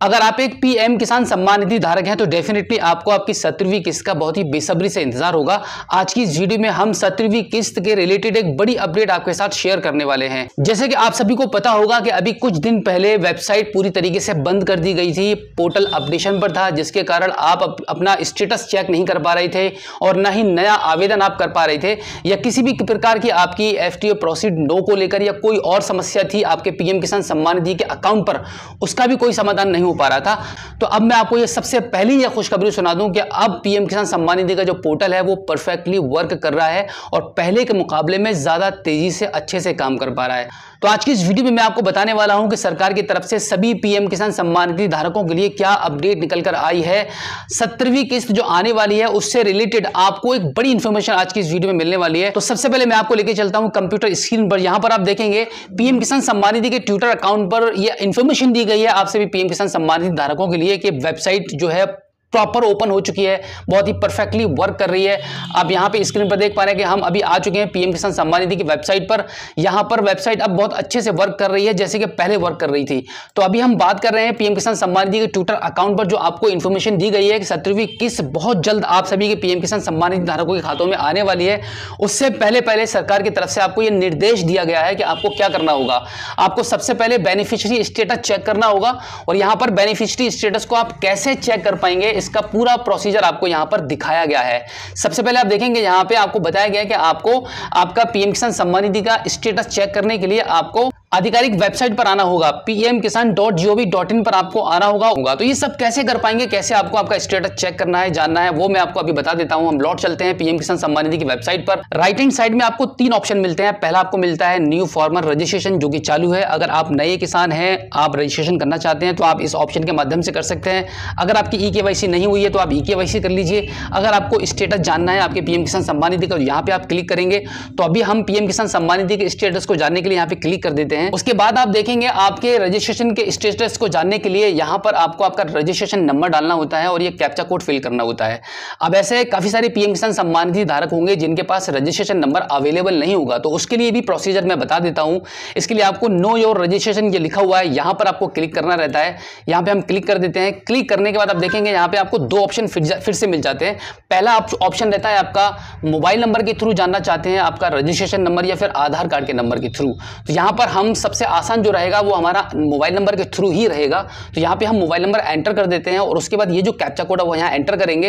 अगर आप एक पीएम किसान सम्मान निधि धारक हैं तो डेफिनेटली आपको आपकी 17वीं किस्त का बहुत ही बेसब्री से इंतजार होगा। आज की इस वीडियो में हम 17वीं किस्त के रिलेटेड एक बड़ी अपडेट आपके साथ शेयर करने वाले हैं। जैसे कि आप सभी को पता होगा कि अभी कुछ दिन पहले वेबसाइट पूरी तरीके से बंद कर दी गई थी, पोर्टल अपडेशन पर था, जिसके कारण आप अपना स्टेटस चेक नहीं कर पा रहे थे और ना ही नया आवेदन आप कर पा रहे थे, या किसी भी प्रकार की आपकी एफटीओ प्रोसीड नो को लेकर या कोई और समस्या थी आपके पीएम किसान सम्मान निधि के अकाउंट पर, उसका भी कोई समाधान नहीं हो पा रहा था। तो अब मैं आपको ये सबसे पहली यह खुशखबरी सुना दूं कि अब पीएम किसान सम्मान निधि का जो पोर्टल है वो परफेक्टली वर्क कर रहा है और पहले के मुकाबले में ज्यादा तेजी से अच्छे से काम कर पा रहा है। तो आज की इस वीडियो में मैं आपको बताने वाला हूं कि सरकार की तरफ से सभी पीएम किसान सम्मान निधि धारकों के लिए क्या अपडेट निकल कर आई है। 17वीं किस्त जो आने वाली है उससे रिलेटेड आपको एक बड़ी इंफॉर्मेशन आज की इस वीडियो में मिलने वाली है। तो सबसे पहले मैं आपको लेके चलता हूं कंप्यूटर स्क्रीन पर। यहां पर आप देखेंगे पीएम किसान सम्मान निधि के ट्विटर अकाउंट पर यह इंफॉर्मेशन दी गई है आप सभी पीएम किसान सम्मान निधि धारकों के लिए कि वेबसाइट जो है प्रॉपर ओपन हो चुकी है, बहुत ही परफेक्टली वर्क कर रही है। आप यहां पे स्क्रीन पर देख पा रहे हैं कि हम अभी आ चुके हैं पीएम किसान सम्मान निधि की वेबसाइट पर। यहां पर वेबसाइट अब बहुत अच्छे से वर्क कर रही है जैसे कि पहले वर्क कर रही थी। तो अभी हम बात कर रहे हैं पीएम किसान सम्मान निधि के ट्विटर अकाउंट पर जो आपको इंफॉर्मेशन दी गई है कि 17वीं किस्त बहुत जल्द आप सभी के पीएम किसान सम्मान निधि धारकों के खातों में आने वाली है। उससे पहले सरकार की तरफ से आपको यह निर्देश दिया गया है कि आपको क्या करना होगा। आपको सबसे पहले बेनिफिशियरी स्टेटस चेक करना होगा और यहां पर बेनिफिशियरी स्टेटस को आप कैसे चेक कर पाएंगे इसका पूरा प्रोसीजर आपको यहां पर दिखाया गया है। सबसे पहले आप देखेंगे यहां पे आपको बताया गया है कि आपको आपका पीएम किसान सम्मान निधि का स्टेटस चेक करने के लिए आपको आधिकारिक वेबसाइट पर आना होगा, pmkisan.gov.in पर आपको आना होगा। तो ये सब कैसे कर पाएंगे, कैसे आपको आपका स्टेटस चेक करना है, जानना है, वो मैं आपको अभी बता देता हूं। हम लौट चलते हैं पीएम किसान सम्मान निधि की वेबसाइट पर। राइट हैंड साइड में आपको 3 ऑप्शन मिलते हैं। पहला आपको मिलता है न्यू फार्मर रजिस्ट्रेशन, जो कि चालू है। अगर आप नए किसान हैं, आप रजिस्ट्रेशन करना चाहते हैं तो आप इस ऑप्शन के माध्यम से कर सकते हैं। अगर आपकी ईकेवाईसी नहीं हुई है तो आप ईकेवाईसी कर लीजिए। अगर आपको स्टेटस जानना है आपके पीएम किसान सम्मान निधि का, यहाँ पे आप क्लिक करेंगे। तो अभी हम पीएम किसान सम्मान निधि के स्टेटस को जानने के लिए यहाँ पे क्लिक कर देते हैं। उसके बाद आप देखेंगे आपके रजिस्ट्रेशन के स्टेटस को जानने के लिए यहां पर आपको आपका रजिस्ट्रेशन नंबर डालना होता है और ये कैप्चा कोड फिल करना होता है। अब ऐसे काफी सारे पीएम किसान सम्मान निधि धारक होंगे जिनके पास रजिस्ट्रेशन नंबर अवेलेबल नहीं होगा, तो उसके लिए भी प्रोसीजर मैं बता देता हूं। इसके लिए आपको नो योर रजिस्ट्रेशन ये लिखा हुआ है, यहां पर आपको क्लिक करना रहता है। यहां पर हम क्लिक कर देते हैं। क्लिक करने के बाद आप देखेंगे यहां पर आपको 2 ऑप्शन फिर से मिल जाते हैं। पहला ऑप्शन रहता है आपका मोबाइल नंबर के थ्रू जानना चाहते हैं आपका रजिस्ट्रेशन नंबर या फिर आधार कार्ड के नंबर के थ्रू। तो यहां पर हम सबसे आसान जो रहेगा वो हमारा मोबाइल नंबर के थ्रू ही रहेगा। तो यहां पे हम मोबाइल नंबर एंटर कर देते हैं और उसके बाद ये जो कैप्चा कोड है वो यहां एंटर करेंगे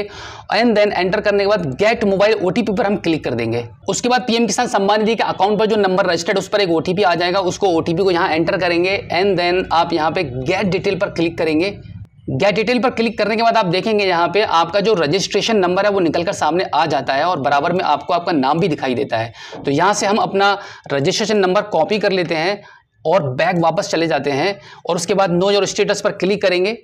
एंड देन एंटर करने के बाद गेट मोबाइल ओटीपी पर हम क्लिक कर देंगे। उसके बाद पीएम किसान सम्मान निधि के अकाउंट पर जो नंबर रजिस्टर्ड उस पर एक ओटीपी आ जाएगा, उसको ओटीपी को यहां एंटर करेंगे एंड देन आप यहां पे गेट डिटेल पर क्लिक करेंगे। गेट डिटेल पर क्लिक करने के बाद आप देखेंगे यहाँ पे आपका जो रजिस्ट्रेशन नंबर है वो निकलकर सामने आ जाता है और बराबर में आपको आपका नाम भी दिखाई देता है। तो यहाँ से हम अपना रजिस्ट्रेशन नंबर कॉपी कर लेते हैं और बैक वापस चले जाते हैं और उसके बाद नो योर स्टेटस पर क्लिक करेंगे।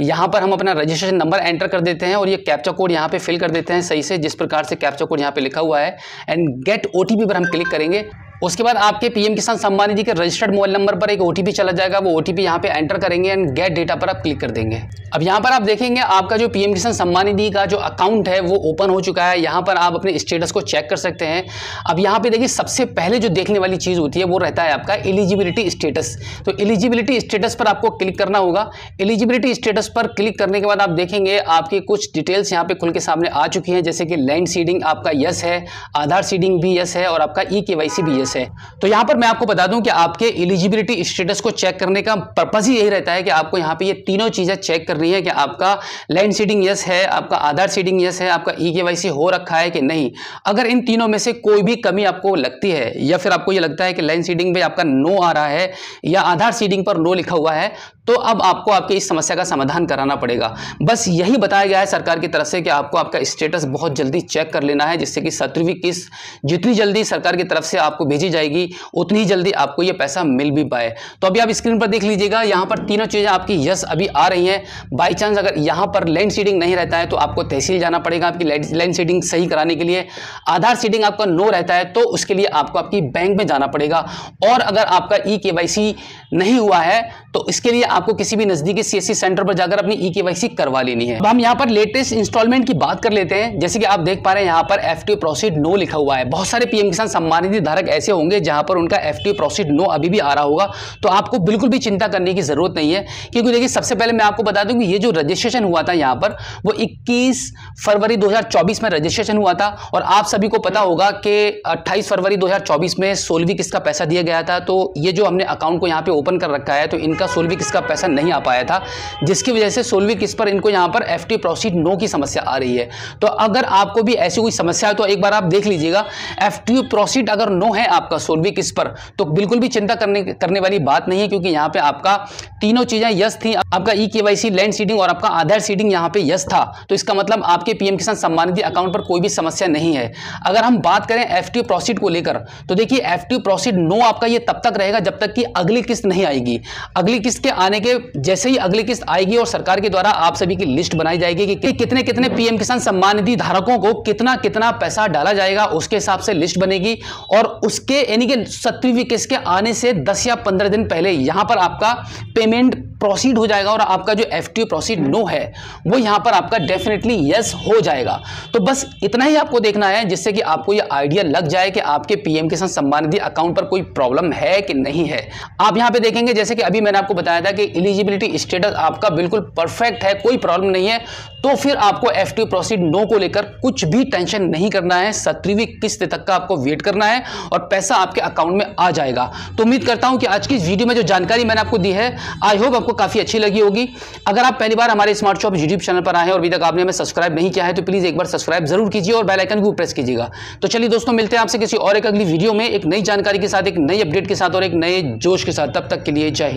यहाँ पर हम अपना रजिस्ट्रेशन नंबर एंटर कर देते हैं और ये कैप्चा कोड यहाँ पे फिल कर देते हैं सही से, जिस प्रकार से कैप्चा कोड यहाँ पे लिखा हुआ है एंड गेट ओटीपी पर हम क्लिक करेंगे। उसके बाद आपके पीएम किसान सम्मान निधि के रजिस्टर्ड मोबाइल नंबर पर एक ओटीपी चला जाएगा, वो ओटीपी यहाँ पे एंटर करेंगे एंड गेट डेटा पर आप क्लिक कर देंगे। अब यहाँ पर आप देखेंगे आपका जो पीएम किसान सम्मान निधि का जो अकाउंट है वो ओपन हो चुका है। यहाँ पर आप अपने स्टेटस को चेक कर सकते हैं। अब यहाँ पे देखिए सबसे पहले जो देखने वाली चीज होती है वो रहता है आपका एलिजिबिलिटी स्टेटस। तो एलिजिबिलिटी स्टेटस पर आपको क्लिक करना होगा। एलिजिबिलिटी स्टेटस पर क्लिक करने के बाद आप देखेंगे आपकी कुछ डिटेल्स यहाँ पे खुल के सामने आ चुकी है, जैसे कि लैंड सीडिंग आपका यस है, आधार सीडिंग भी यस है और आपका ईकेवाईसी भी यस है। तो यहां पर मैं आपको बता दूं कि आपके एलिजिबिलिटी स्टेटस को चेक करने का पर्पस ही यही रहता है कि आपको यहां पे ये तीनों चीजें चेक करनी है कि आपका लैंड सीडिंग यस है, आपका आधार सीडिंग यस है, आपका ईकेवाईसी हो रखा है कि नहीं। अगर इन तीनों में से कोई भी कमी आपको लगती है या फिर आपको ये लगता है कि लैंड सीडिंग पे आपका नो आ रहा है या आधार सीडिंग पर नो लिखा हुआ है, तो अब आपको आपकी इस समस्या का समाधान कराना पड़ेगा। बस यही बताया गया है सरकार की तरफ से कि आपको आपका स्टेटस बहुत जल्दी चेक कर लेना है, जिससे कि 17वीं किस्त जितनी जल्दी सरकार की तरफ से आपको भेजी जाएगी उतनी ही जल्दी आपको ये पैसा मिल भी पाए। तो अभी आप स्क्रीन पर देख लीजिएगा, यहाँ पर तीनों चीजें आपकी यस अभी आ रही हैं। बाई चांस अगर यहाँ पर लैंड सीडिंग नहीं रहता है तो आपको तहसील जाना पड़ेगा आपकी लैंड सीडिंग सही कराने के लिए। आधार सीडिंग आपका नो रहता है तो उसके लिए आपको आपकी बैंक में जाना पड़ेगा। और अगर आपका ईकेवाईसी नहीं हुआ है तो इसके लिए आपको किसी भी नजदीकी सीएससी सेंटर पर जाकर अपनी ई-केवाईसी करवा लेनी है। अब हम यहाँ पर लेटेस्ट इंस्टॉलमेंट की बात कर लेते हैं। जैसे कि आप देख पा रहे हैं यहाँ पर एफटीओ प्रोसीड नो लिखा हुआ है। बहुत सारे पीएम किसान सम्मान निधि धारक ऐसे होंगे जहां पर उनका एफटीओ प्रोसीड नो अभी भी आ रहा होगा, तो आपको बिल्कुल भी चिंता करने की जरूरत नहीं है। क्योंकि देखिए, सबसे पहले मैं आपको बता दूं कि ये जो रजिस्ट्रेशन हुआ था यहाँ पर वो 21 फरवरी 2024 में रजिस्ट्रेशन हुआ था। और आप सभी को पता होगा कि 28 फरवरी 2024 में 16वीं किस्त का पैसा दिया गया था। तो ये जो हमने अकाउंट को यहाँ पे ओपन कर रखा है, तो इनका 16वीं किस्त का पैसा नहीं आ पाया था, जिसकी वजह से 16वीं किस्त पर इनको यहाँ पर एफटीओ प्रोसीड नो की समस्या आ रही है। तो अगर आपको भी ऐसी कोई समस्या है तो एक बार आप देख लीजिएगा। एफटीओ प्रोसीड अगर नो है आपका 16वीं किस्त पर, तो बिल्कुल भी चिंता करने वाली बात नहीं है, क्योंकि यहाँ पे आपका तीनों चीजें यस थी। आपका ई-केवाईसी, लैंड सीडिंग और आपका आधार सीडिंग यहाँ पे यस था। तो इसका मतलब आपके पीएम किसान सम्मान निधि अकाउंट पर कोई भी समस्या नहीं है। अगर हम बात करें एफटीओ प्रोसीड को लेकर, तो देखिए एफटीओ प्रोसीड नो आपका ये तब तक रहेगा जब तक कि अगली किस्त नहीं आएगी। अगली किस्त के आने के जैसे ही अगली किस्त आएगी और सरकार के द्वारा आप सभी की लिस्ट बनाई जाएगी कि कितने कितने पीएम किसान सम्मान निधि धारकों को कितना कितना पैसा डाला जाएगा, उसके हिसाब से लिस्ट बनेगी। और उसके यानी कि 17वीं किस्त के आने से 10 या 15 दिन पहले यहां पर आपका पेमेंट प्रोसीड हो जाएगा और आपका जो एफटीओ प्रोसीड नो है वो यहां पर आपका डेफिनेटली यस हो जाएगा। तो बस इतना ही आपको देखना है, जिससे कि आपको ये आइडिया लग जाए कि आपके पीएम किसान सम्मान निधि अकाउंट पर कोई प्रॉब्लम है कि नहीं है। आप यहां पे देखेंगे, जैसे कि अभी मैंने आपको बताया था कि एलिजिबिलिटी स्टेटस आपका बिल्कुल परफेक्ट है, कोई प्रॉब्लम नहीं है। तो फिर आपको एफटीओ प्रोसीड नो को लेकर कुछ भी टेंशन नहीं करना है। 17वीं किस्त तक का आपको वेट करना है और पैसा आपके अकाउंट में आ जाएगा। तो उम्मीद करता हूं कि आज की इस वीडियो में जो जानकारी मैंने आपको दी है, आई होप आपको काफी अच्छी लगी होगी। अगर आप पहली बार हमारे स्मार्ट शॉप यूट्यूब चैनल पर आए हैं और अभी तक आपने हमें सब्सक्राइब नहीं किया है, तो प्लीज एक बार सब्सक्राइब जरूर कीजिए और बेल आइकन को प्रेस कीजिएगा। तो चलिए दोस्तों, मिलते हैं आपसे किसी और एक अगली वीडियो में एक नई जानकारी के साथ, एक नई अपडेट के साथ और एक नए जोश के साथ। तब तक के लिए जय हिंद।